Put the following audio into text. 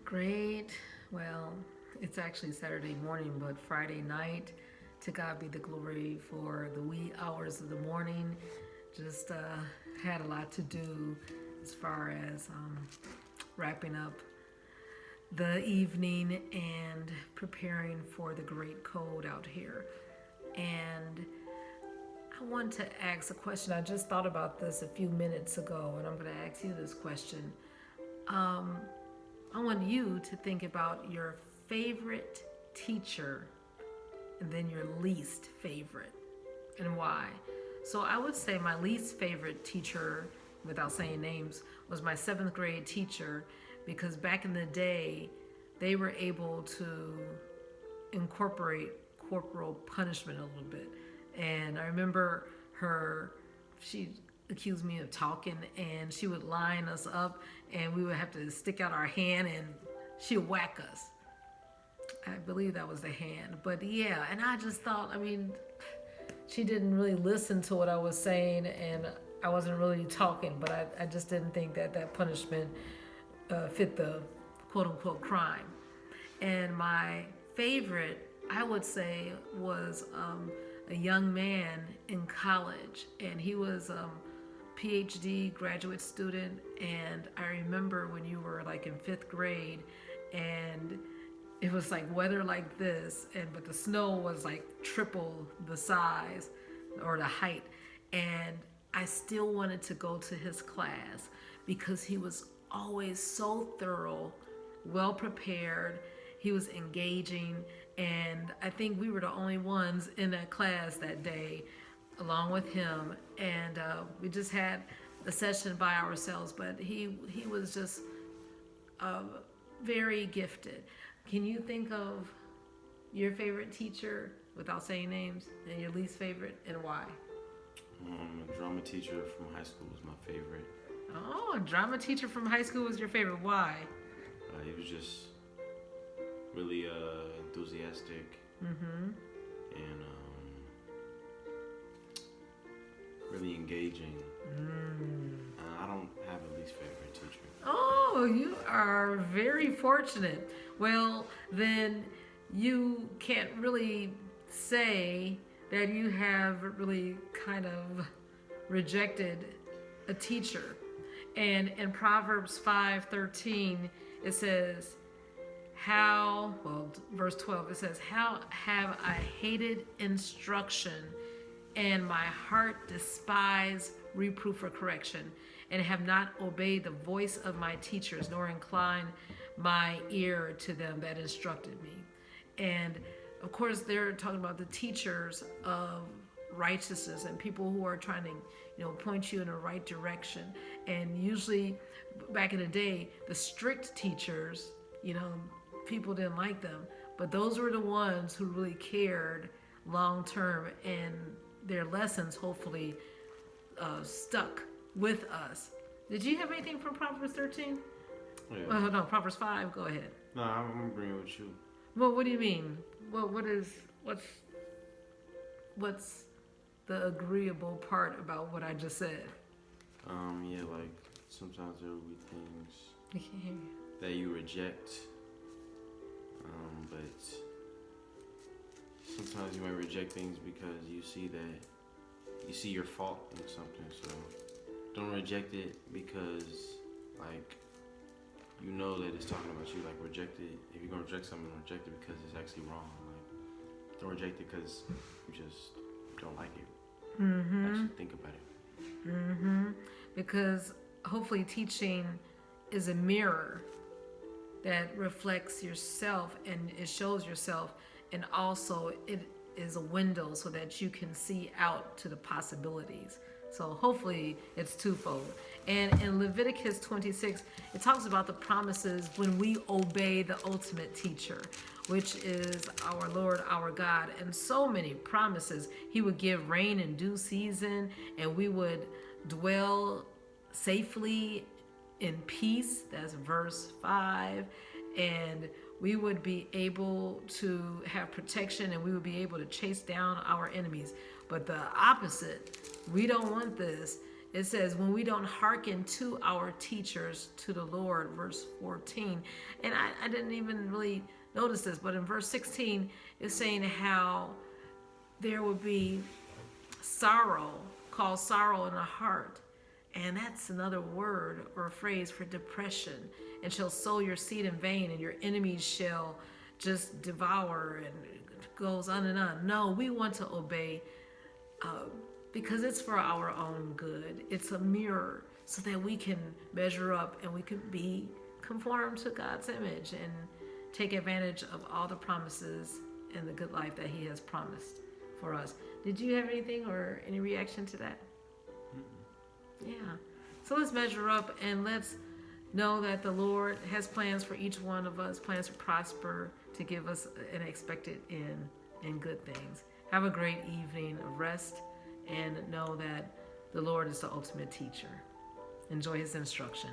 Great. Well, it's actually Saturday morning, but Friday night. To God be the glory for the wee hours of the morning. Just had a lot to do as far as wrapping up the evening and preparing for the great cold out here. And I want to ask a question. I just thought about this a few minutes ago, and I'm going to ask you this question. I want you to think about your favorite teacher and then your least favorite and why. So I would say my least favorite teacher, without saying names, was my 7th grade teacher, because back in the day, they were able to incorporate corporal punishment a little bit. And I remember she accused me of talking, and she would line us up and we would have to stick out our hand and she would whack us. I believe that was the hand. But yeah, and I just thought, she didn't really listen to what I was saying, and I wasn't really talking, but I just didn't think that punishment fit the quote-unquote crime. And my favorite, I would say, was a young man in college, and he was a PhD graduate student. And I remember when you were like in 5th grade, and it was like weather like this, but the snow was like triple the size or the height, and I still wanted to go to his class because he was always so thorough, well prepared. He was engaging, and I think we were the only ones in that class that day along with him, and we just had a session by ourselves, but he was just very gifted. Can you think of your favorite teacher without saying names, and your least favorite, and why? A drama teacher from high school was my favorite. Oh, a drama teacher from high school was your favorite. Why? He was just really enthusiastic and really engaging. I don't have a least favorite teacher. Oh, you are very fortunate. Well, then you can't really say that you have really kind of rejected a teacher. And in Proverbs 5:13, it says, verse 12, it says, "How have I hated instruction, and my heart despised reproof or correction, and have not obeyed the voice of my teachers, nor inclined my ear to them that instructed me." And of course, they're talking about the teachers of righteousness and people who are trying to, point you in the right direction. And usually, back in the day, the strict teachers, people didn't like them, but those were the ones who really cared long term, and their lessons hopefully stuck with us. Did you have anything from Proverbs 13? Yeah. No, Proverbs 5. Go ahead. No, I'm agreeing with you. Well, what do you mean? What's the agreeable part about what I just said? Yeah, like sometimes there will be things I can't hear you. that you reject, but sometimes you might reject things because you see your fault in something. So don't reject it because you know that it's talking about you. Like, reject it. If you're gonna reject something, reject it because it's actually wrong. Like, don't reject it because you just don't like it. Actually think about it. Because hopefully teaching is a mirror that reflects yourself, and it shows yourself, and also it is a window so that you can see out to the possibilities. So hopefully it's twofold. And in Leviticus 26, it talks about the promises when we obey the ultimate teacher, which is our Lord, our God. And so many promises. He would give rain in due season, and we would dwell safely in peace. That's verse 5. And we would be able to have protection, and we would be able to chase down our enemies. But the opposite, we don't want this. It says, when we don't hearken to our teachers, to the Lord, verse 14. And I didn't even really notice this, but in verse 16, it's saying how there will be sorrow, called sorrow in the heart. And that's another word or a phrase for depression. And shall sow your seed in vain, and your enemies shall just devour, and it goes on and on. No, we want to obey because it's for our own good. It's a mirror so that we can measure up and we can be conformed to God's image and take advantage of all the promises and the good life that He has promised for us. Did you have anything or any reaction to that? Yeah. So let's measure up and let's know that the Lord has plans for each one of us, plans to prosper, to give us an expected end in good things. Have a great evening of rest and know that the Lord is the ultimate teacher. Enjoy His instruction.